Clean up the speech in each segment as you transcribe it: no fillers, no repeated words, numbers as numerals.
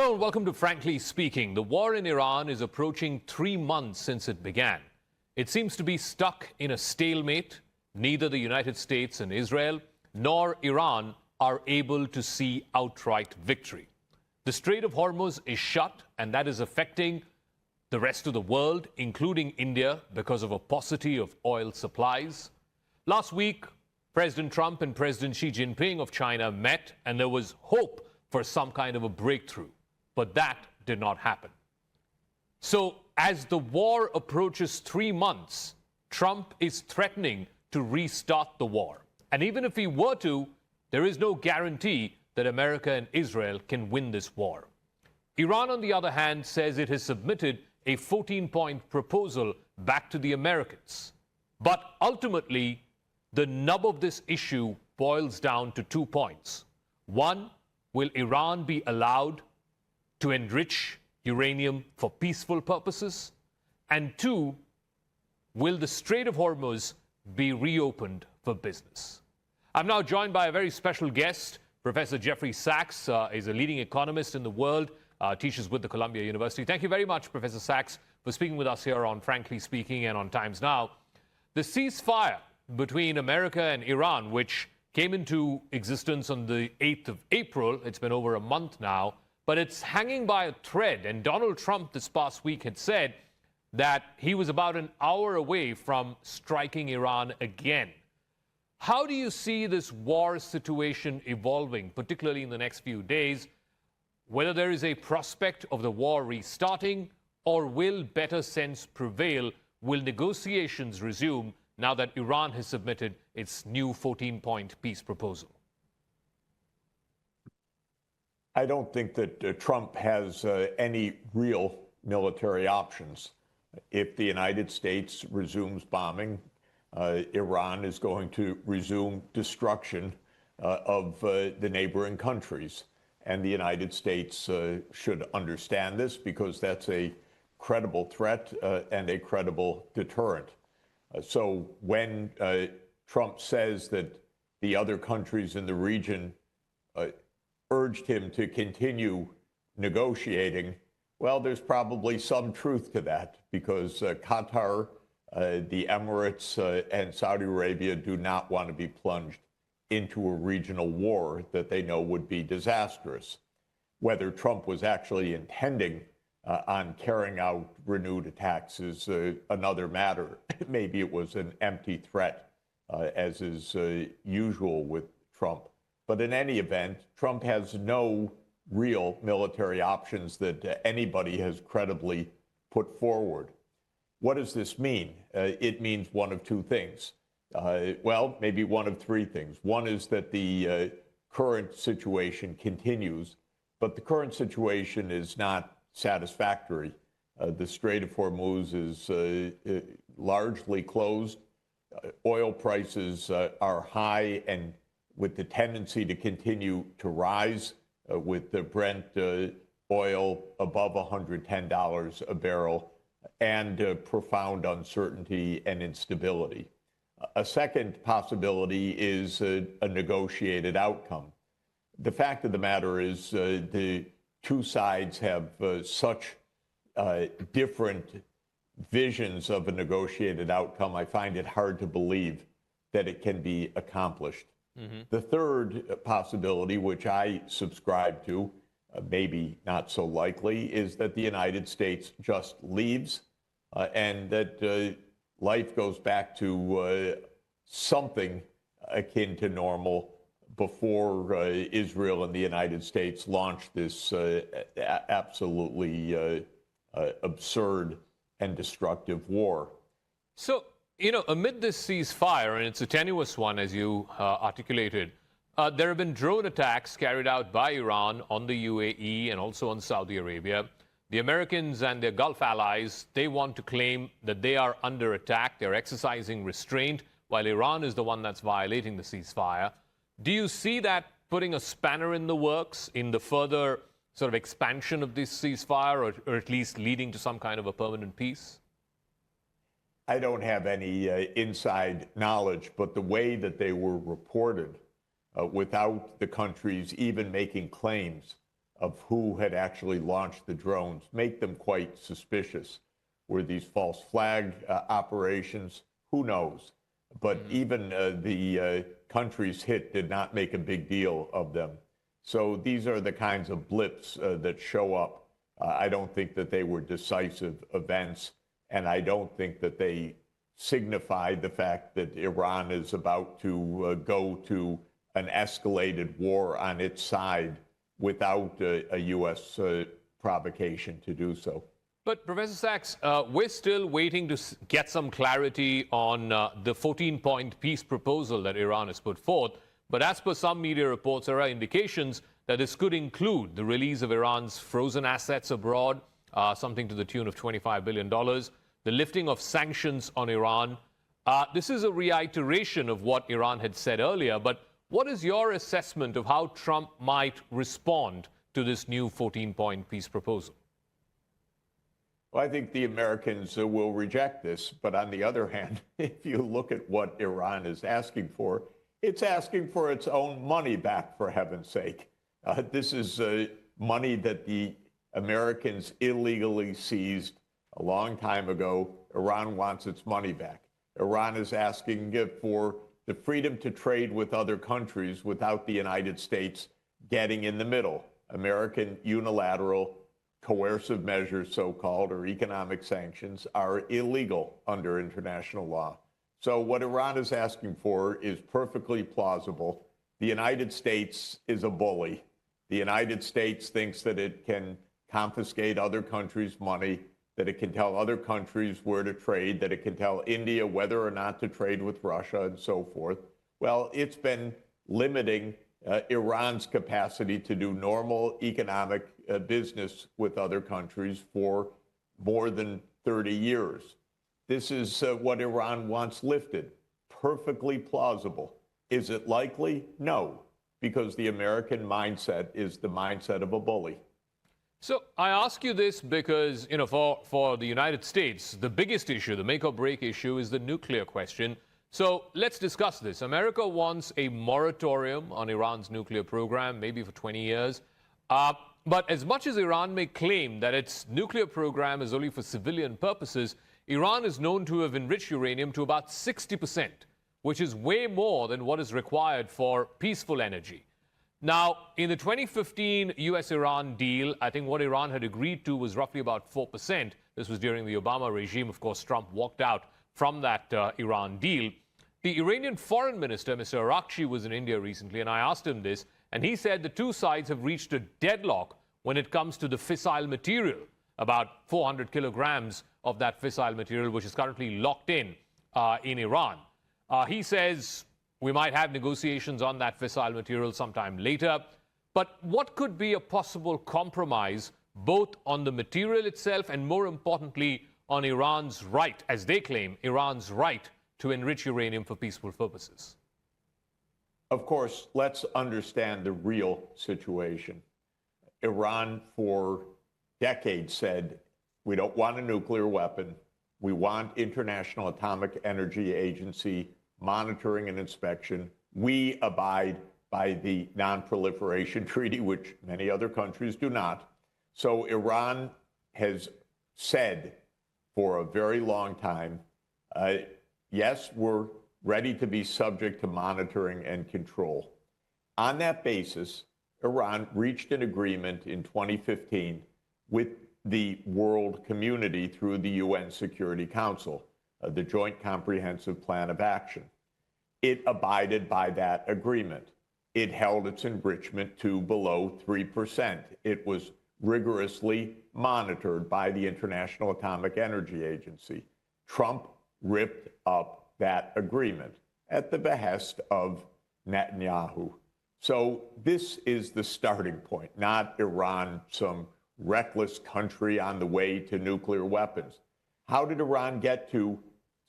Hello and welcome to Frankly Speaking. The war in Iran is approaching 3 months since it began. It seems to be stuck in a stalemate. Neither the United States and Israel nor Iran are able to see outright victory. The Strait of Hormuz is shut, and that is affecting the rest of the world, including India, because of a paucity of oil supplies. Last week, President Trump and President Xi Jinping of China met, and there was hope for some kind of a breakthrough. But that did not happen. So as the war approaches 3 months, Trump is threatening to restart the war. And even if he were to, there is no guarantee that America and Israel can win this war. Iran, on the other hand, says it has submitted a 14-point proposal back to the Americans. But ultimately, the nub of this issue boils down to 2 points. One, will Iran be allowed to enrich uranium for peaceful purposes? And 2, will the Strait of Hormuz be reopened for business? I'm now joined by a very special guest. Professor Jeffrey Sachs is a leading economist in the world, teaches with the Columbia University. Thank you very much, Professor Sachs, for speaking with us here on Frankly Speaking and on Times Now. The ceasefire between America and Iran, which came into existence on the 8th of April, it's been over a month now, but it's hanging by a thread. And Donald Trump this past week had said that he was about an hour away from striking Iran again. How do you see this war situation evolving, particularly in the next few days? Whether there is a prospect of the war restarting, or will better sense prevail? Will negotiations resume now that Iran has submitted its new 14-point peace proposal? I don't think that Trump has any real military options. If the United States resumes bombing, Iran is going to resume destruction of the neighboring countries. And the United States should understand this, because that's a credible threat and a credible deterrent. So when Trump says that the other countries in the region urged him to continue negotiating, well, there's probably some truth to that, because Qatar, the Emirates, and Saudi Arabia do not want to be plunged into a regional war that they know would be disastrous. Whether Trump was actually intending on carrying out renewed attacks is another matter. Maybe it was an empty threat, as is usual with Trump. But in any event, Trump has no real military options that anybody has credibly put forward. What does this mean? It means one of 2 things. Well, maybe one of 3 things. One is that the current situation continues, but the current situation is not satisfactory. The Strait of Hormuz is largely closed. Oil prices are high, and with the tendency to continue to rise, with the Brent oil above $110 a barrel, and profound uncertainty and instability. A second possibility is a negotiated outcome. The fact of the matter is the 2 sides have such different visions of a negotiated outcome. I find it hard to believe that it can be accomplished. The third possibility, which I subscribe to, maybe not so likely, is that the United States just leaves and that life goes back to something akin to normal before Israel and the United States launch this absolutely absurd and destructive war. So, amid this ceasefire, and it's a tenuous one, as you articulated, there have been drone attacks carried out by Iran on the UAE and also on Saudi Arabia. The Americans and their Gulf allies, they want to claim that they are under attack. They're exercising restraint, while Iran is the one that's violating the ceasefire. Do you see that putting a spanner in the works in the further sort of expansion of this ceasefire, or at least leading to some kind of a permanent peace? I don't have any inside knowledge, but the way that they were reported, without the countries even making claims, of who had actually launched the drones make them quite suspicious. Were these false flag operations? Who knows? But even the countries hit did not make a big deal of them. So these are the kinds of blips that show up. I don't think that they were decisive events, and I don't think that they signified the fact that Iran is about to go to an escalated war on its side without a U.S. provocation to do so. But Professor Sachs, we're still waiting to get some clarity on the 14-point peace proposal that Iran has put forth. But as per some media reports, there are indications that this could include the release of Iran's frozen assets abroad, something to the tune of $25 billion, the lifting of sanctions on Iran. This is a reiteration of what Iran had said earlier. But what is your assessment of how Trump might respond to this new 14-point peace proposal? Well, I think the Americans will reject this. But on the other hand, if you look at what Iran is asking for, it's asking for its own money back, for heaven's sake. This is money that the Americans illegally seized a long time ago. Iran wants its money back. Iran is asking for the freedom to trade with other countries without the United States getting in the middle. American unilateral coercive measures, so-called, or economic sanctions, are illegal under international law. So what Iran is asking for is perfectly plausible. The United States is a bully. The United States thinks that it can confiscate other countries' money, that it can tell other countries where to trade, that it can tell India whether or not to trade with Russia, and so forth. Well, it's been limiting Iran's capacity to do normal economic business with other countries for more than 30 years. This is what Iran wants lifted. Perfectly plausible. Is it likely? No, because the American mindset is the mindset of a bully. So I ask you this because, for the United States, the biggest issue, the make or break issue, is the nuclear question. So let's discuss this. America wants a moratorium on Iran's nuclear program, maybe for 20 years. But as much as Iran may claim that its nuclear program is only for civilian purposes, Iran is known to have enriched uranium to about 60%, which is way more than what is required for peaceful energy. Now, in the 2015 U.S.-Iran deal, I think what Iran had agreed to was roughly about 4%. This was during the Obama regime. Of course, Trump walked out from that Iran deal. The Iranian foreign minister, Mr. Arakchi, was in India recently, and I asked him this, and he said the two sides have reached a deadlock when it comes to the fissile material, about 400 kilograms of that fissile material, which is currently locked in Iran. He says we might have negotiations on that fissile material sometime later. But what could be a possible compromise, both on the material itself and, more importantly, on Iran's right, as they claim, Iran's right to enrich uranium for peaceful purposes? Of course, let's understand the real situation. Iran, for decades, said, we don't want a nuclear weapon. We want International Atomic Energy Agency monitoring and inspection. We abide by the Non-Proliferation Treaty, which many other countries do not. So Iran has said for a very long time, yes, we're ready to be subject to monitoring and control. On that basis, Iran reached an agreement in 2015 with the world community through the UN Security Council, the Joint Comprehensive Plan of Action. It abided by that agreement. It held its enrichment to below 3%. It was rigorously monitored by the International Atomic Energy Agency. Trump ripped up that agreement at the behest of Netanyahu. So this is the starting point, not Iran, some reckless country on the way to nuclear weapons. How did Iran get to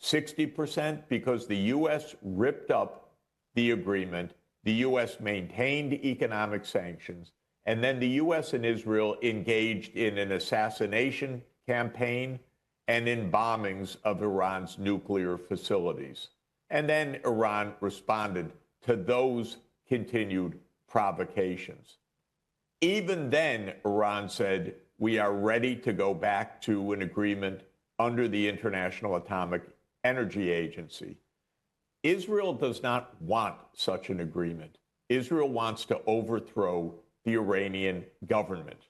60%? Because the U.S. ripped up the agreement, the U.S. maintained economic sanctions, and then the U.S. and Israel engaged in an assassination campaign and in bombings of Iran's nuclear facilities. And then Iran responded to those continued provocations. Even then, Iran said, we are ready to go back to an agreement under the International Atomic Energy Agency. Israel does not want such an agreement. Israel wants to overthrow the Iranian government.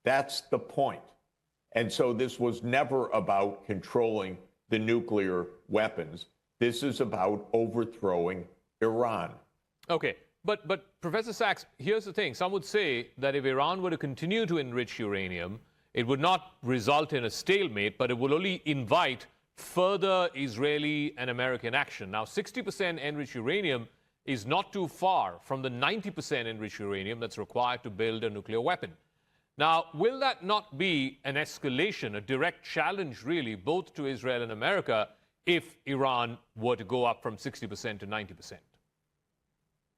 That's the point. And so this was never about controlling the nuclear weapons. This is about overthrowing Iran. Okay, but Professor Sachs, here's the thing. Some would say that if Iran were to continue to enrich uranium, it would not result in a stalemate, but it will only invite further Israeli and American action. Now, 60% enriched uranium is not too far from the 90% enriched uranium that's required to build a nuclear weapon. Now, will that not be an escalation, a direct challenge, really, both to Israel and America, if Iran were to go up from 60% to 90%?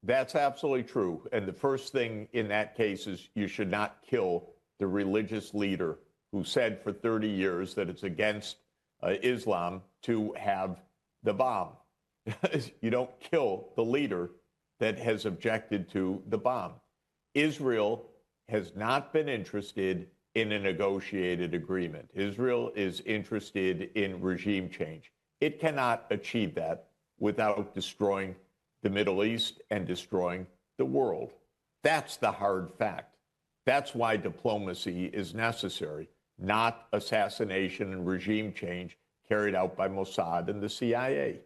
That's absolutely true. And the first thing in that case is you should not kill the religious leader who said for 30 years that it's against Islam to have the bomb. You don't kill the leader that has objected to the bomb. Israel has not been interested in a negotiated agreement. Israel is interested in regime change. It cannot achieve that without destroying the Middle East and destroying the world. That's the hard fact. That's why diplomacy is necessary, not assassination and regime change carried out by Mossad and the CIA.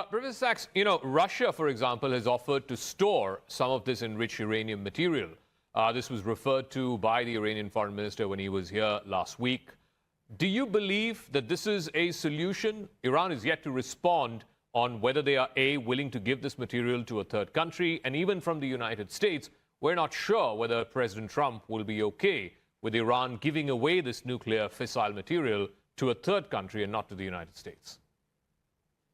Professor Sachs, you know, Russia, for example, has offered to store some of this enriched uranium material. This was referred to by the Iranian foreign minister when he was here last week. Do you believe that this is a solution? Iran is yet to respond on whether they are, A, willing to give this material to a third country, and even from the United States, we're not sure whether President Trump will be okay with Iran giving away this nuclear fissile material to a third country and not to the United States.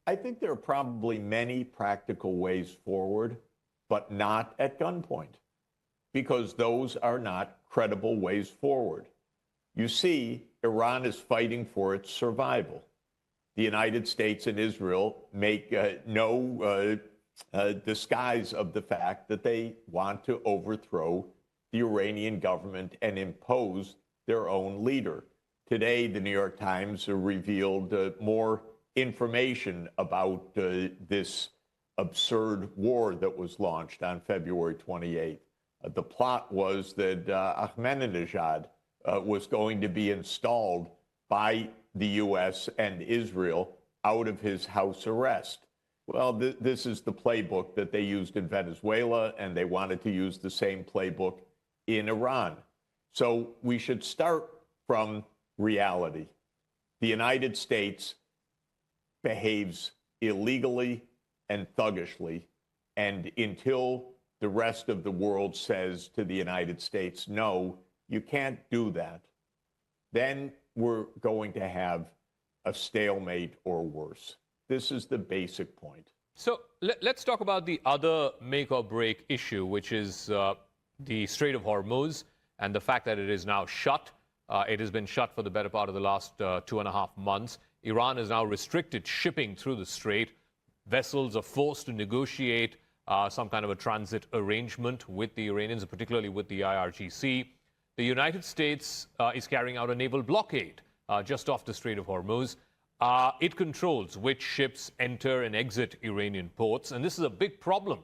I think there are probably many practical ways forward, but not at gunpoint, because those are not credible ways forward. You see, Iran is fighting for its survival. The United States and Israel make no disguise of the fact that they want to overthrow the Iranian government and impose their own leader. Today, the New York Times revealed more information about this absurd war that was launched on February 28th. The plot was that Ahmadinejad was going to be installed by the U.S. and Israel out of his house arrest. Well, this is the playbook that they used in Venezuela, and they wanted to use the same playbook in Iran. So we should start from reality. The United States behaves illegally and thuggishly, and until the rest of the world says to the United States, no, you can't do that, then we're going to have a stalemate or worse. This is the basic point. So let's talk about the other make or break issue, which is the Strait of Hormuz and the fact that it is now shut. It has been shut for the better part of the last 2.5 months. Iran has now restricted shipping through the strait. Vessels are forced to negotiate some kind of a transit arrangement with the Iranians, particularly with the IRGC. The United States is carrying out a naval blockade just off the Strait of Hormuz. It controls which ships enter and exit Iranian ports, and this is a big problem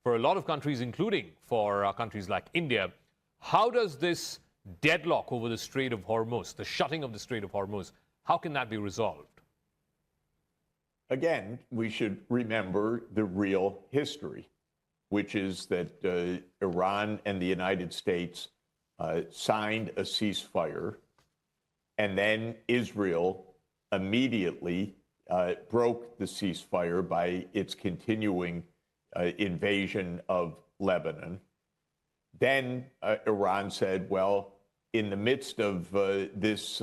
for a lot of countries, including for countries like India. How does this deadlock over the Strait of Hormuz, the shutting of the Strait of Hormuz, how can that be resolved? Again, we should remember the real history, which is that Iran and the United States signed a ceasefire, and then Israel immediately broke the ceasefire by its continuing invasion of Lebanon. Then Iran said, well, in the midst of this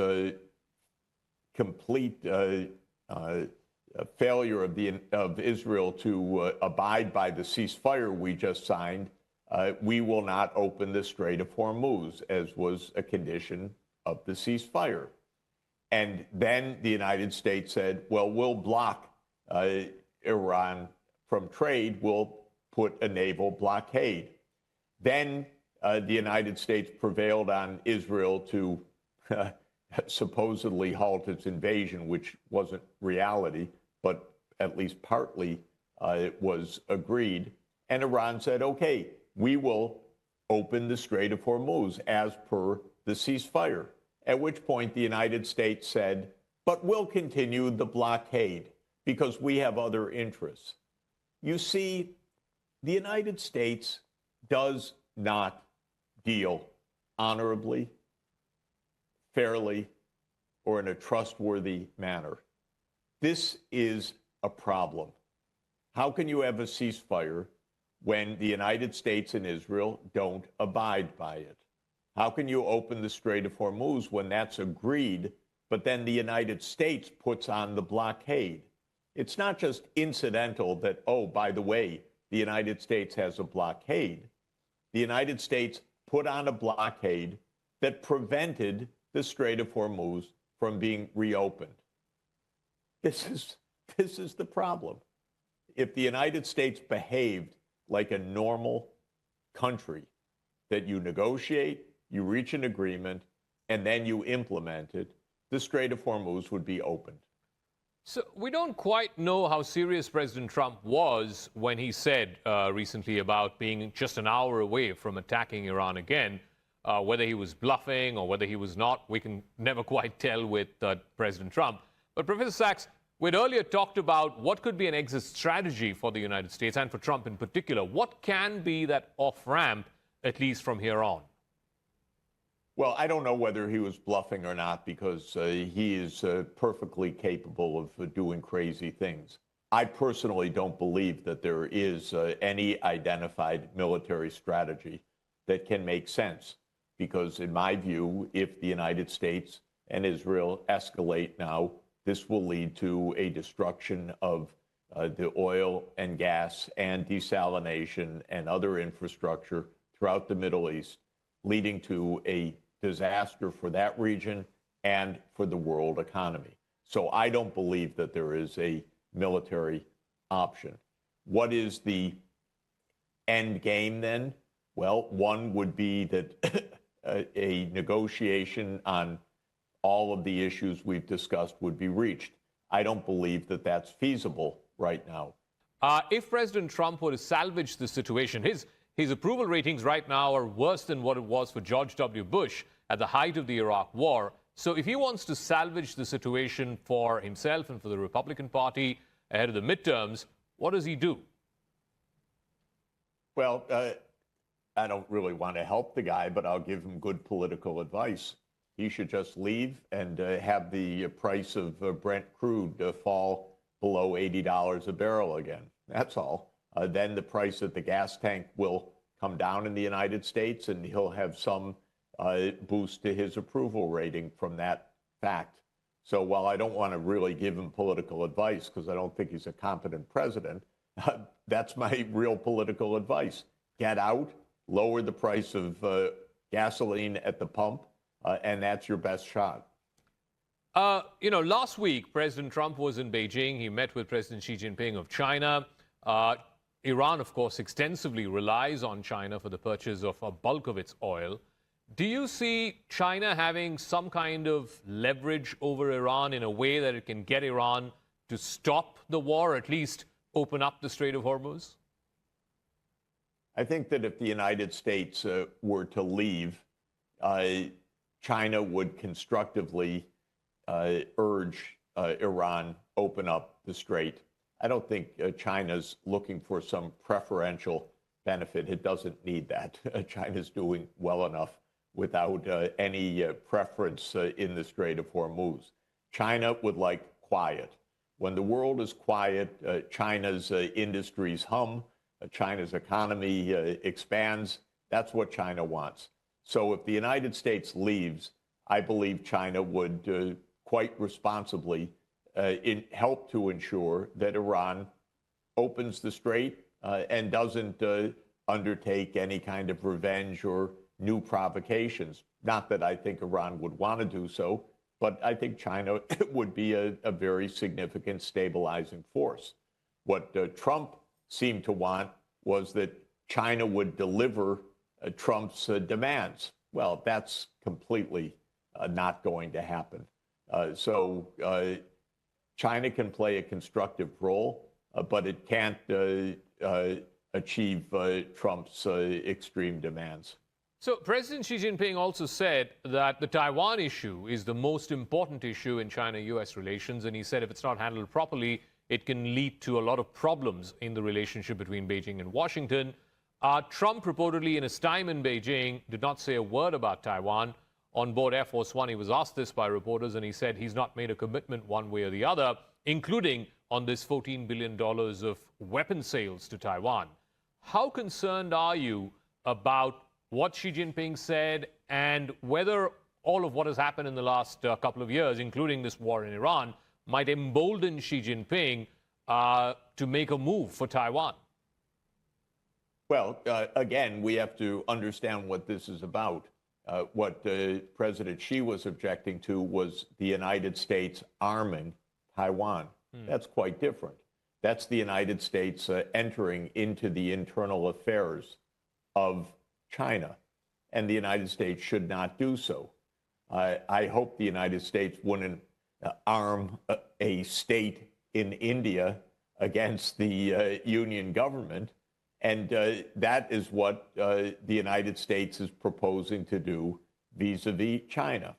complete failure of Israel to abide by the ceasefire we just signed, we will not open the Strait of Hormuz, as was a condition of the ceasefire. And then the United States said, well, we'll block Iran from trade. We'll put a naval blockade. Then the United States prevailed on Israel to supposedly halt its invasion, which wasn't reality, but at least partly it was agreed. And Iran said, okay, we will open the Strait of Hormuz as per the ceasefire, at which point the United States said, but we'll continue the blockade because we have other interests. You see, the United States does not deal honorably, fairly, or in a trustworthy manner. This is a problem. How can you have a ceasefire when the United States and Israel don't abide by it? How can you open the Strait of Hormuz when that's agreed, but then the United States puts on the blockade? It's not just incidental that, oh, by the way, the United States has a blockade. The United States put on a blockade that prevented the Strait of Hormuz from being reopened. This is the problem. If the United States behaved like a normal country, that you negotiate, you reach an agreement, and then you implement it, the Strait of Hormuz would be opened. So we don't quite know how serious President Trump was when he said recently about being just an hour away from attacking Iran again. Whether he was bluffing or whether he was not, we can never quite tell with President Trump. But Professor Sachs, we'd earlier talked about what could be an exit strategy for the United States and for Trump in particular. What can be that off-ramp, at least from here on? Well, I don't know whether he was bluffing or not because he is perfectly capable of doing crazy things. I personally don't believe that there is any identified military strategy that can make sense because, in my view, if the United States and Israel escalate now, this will lead to a destruction of the oil and gas and desalination and other infrastructure throughout the Middle East, leading to a disaster for that region and for the world economy. So I don't believe that there is a military option. What is the end game then? Well, one would be that a negotiation on all of the issues we've discussed would be reached. I don't believe that that's feasible right now. If President Trump were to salvage the situation, his approval ratings right now are worse than what it was for George W. Bush at the height of the Iraq War. So if he wants to salvage the situation for himself and for the Republican Party ahead of the midterms, what does he do? Well, I don't really want to help the guy, but I'll give him good political advice. He should just leave and have the price of Brent crude fall below $80 a barrel again. That's all. Then the price at the gas tank will come down in the United States, and he'll have some boost to his approval rating from that fact. So while I don't want to really give him political advice because I don't think he's a competent president, that's my real political advice. Get out, lower the price of gasoline at the pump, and that's your best shot. Last week, President Trump was in Beijing. He met with President Xi Jinping of China. Iran, of course, extensively relies on China for the purchase of a bulk of its oil. Do you see China having some kind of leverage over Iran in a way that it can get Iran to stop the war, or at least open up the Strait of Hormuz? I think that if the United States were to leave, China would constructively urge Iran open up the strait. I don't think China's looking for some preferential benefit. It doesn't need that. China's doing well enough without any preference in the Strait of Hormuz. China would like quiet. When the world is quiet, China's industries hum, China's economy expands. That's what China wants. So if the United States leaves, I believe China would quite responsibly help to ensure that Iran opens the strait and doesn't undertake any kind of revenge or new provocations. Not that I think Iran would want to do so, but I think China would be a very significant stabilizing force. What Trump seemed to want was that China would deliver Trump's demands. Well, that's completely not going to happen. So China can play a constructive role, but it can't achieve Trump's extreme demands. So President Xi Jinping also said that the Taiwan issue is the most important issue in China-US relations, and he said if it's not handled properly, it can lead to a lot of problems in the relationship between Beijing and Washington. Trump reportedly in his time in Beijing did not say a word about Taiwan. On board Air Force One, he was asked this by reporters, and he said he's not made a commitment one way or the other, including on this $14 billion of weapon sales to Taiwan. How concerned are you about what Xi Jinping said and whether all of what has happened in the last couple of years, including this war in Iran, might embolden Xi Jinping to make a move for Taiwan? Well, again, we have to understand what this is about. What President Xi was objecting to was the United States arming Taiwan. That's quite different. That's the United States entering into the internal affairs of China, and the United States should not do so. I hope the United States wouldn't arm a state in India against the Union government, and that is what the United States is proposing to do vis-a-vis China.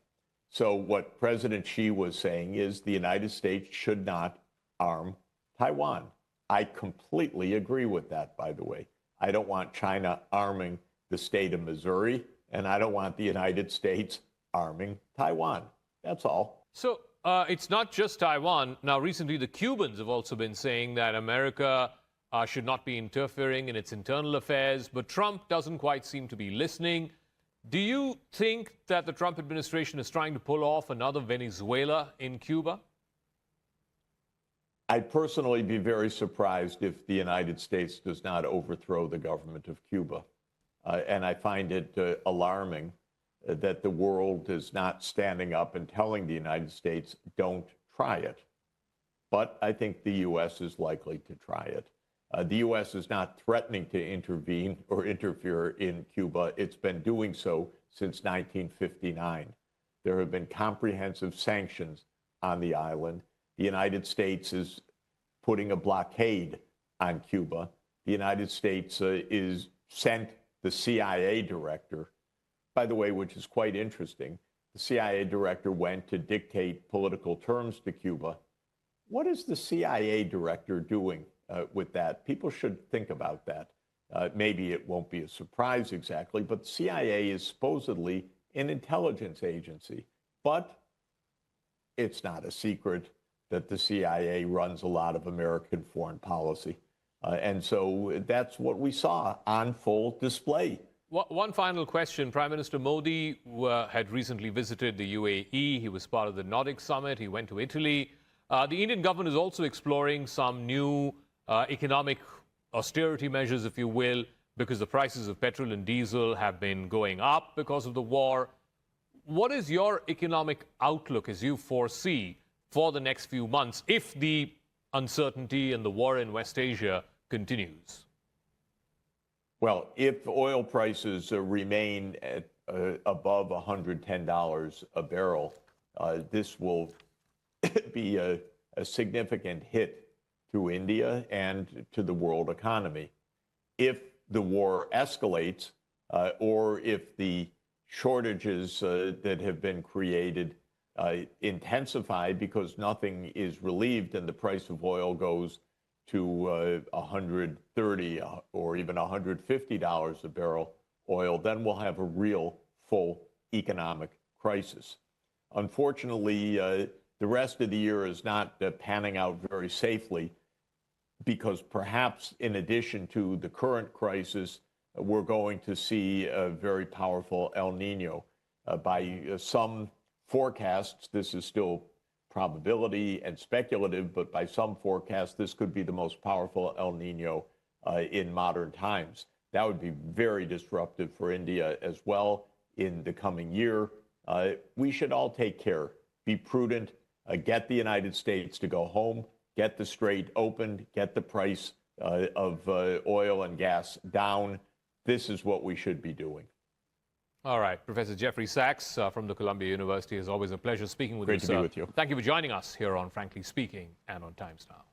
So what President Xi was saying is the United States should not arm Taiwan. I completely agree with that, by the way. I don't want China arming the state of Missouri, and I don't want the United States arming Taiwan. That's all. So it's not just Taiwan. Now, recently, the Cubans have also been saying that America should not be interfering in its internal affairs, but Trump doesn't quite seem to be listening. Do you think that the Trump administration is trying to pull off another Venezuela in Cuba? I'd personally be very surprised if the United States does not overthrow the government of Cuba. And I find it alarming that the world is not standing up and telling the United States, don't try it. But I think the U.S. is likely to try it. The U.S. is not threatening to intervene or interfere in Cuba. It's been doing so since 1959. There have been comprehensive sanctions on the island. The United States is putting a blockade on Cuba. The United States is sent the CIA director, by the way, which is quite interesting. The CIA director went to dictate political terms to Cuba. What is the CIA director doing with that? People should think about that. Maybe it won't be a surprise exactly, but the CIA is supposedly an intelligence agency. But it's not a secret that the CIA runs a lot of American foreign policy. And so that's what we saw on full display. One final question. Prime Minister Modi had recently visited the UAE. He was part of the Nordic summit. He went to Italy. The Indian government is also exploring some new economic austerity measures, if you will, because the prices of petrol and diesel have been going up because of the war. What is your economic outlook as you foresee for the next few months if the uncertainty and the war in West Asia continues? Well, if oil prices remain at above $110 a barrel, this will be a significant hit to India and to the world economy. If the war escalates, or if the shortages that have been created intensify because nothing is relieved and the price of oil goes to $130 or even $150 a barrel oil, then we'll have a real full economic crisis. Unfortunately, the rest of the year is not panning out very safely because perhaps in addition to the current crisis, we're going to see a very powerful El Nino. By some forecasts, this is still probability and speculative, but by some forecasts, this could be the most powerful El Nino in modern times. That would be very disruptive for India as well in the coming year. We should all take care, be prudent, get the United States to go home, get the strait opened, get the price of oil and gas down, this is what we should be doing. All right. Professor Jeffrey Sachs from the Columbia University. It's always a pleasure speaking with you, Great to be with you. Thank you for joining us here on Frankly Speaking and on Times Now.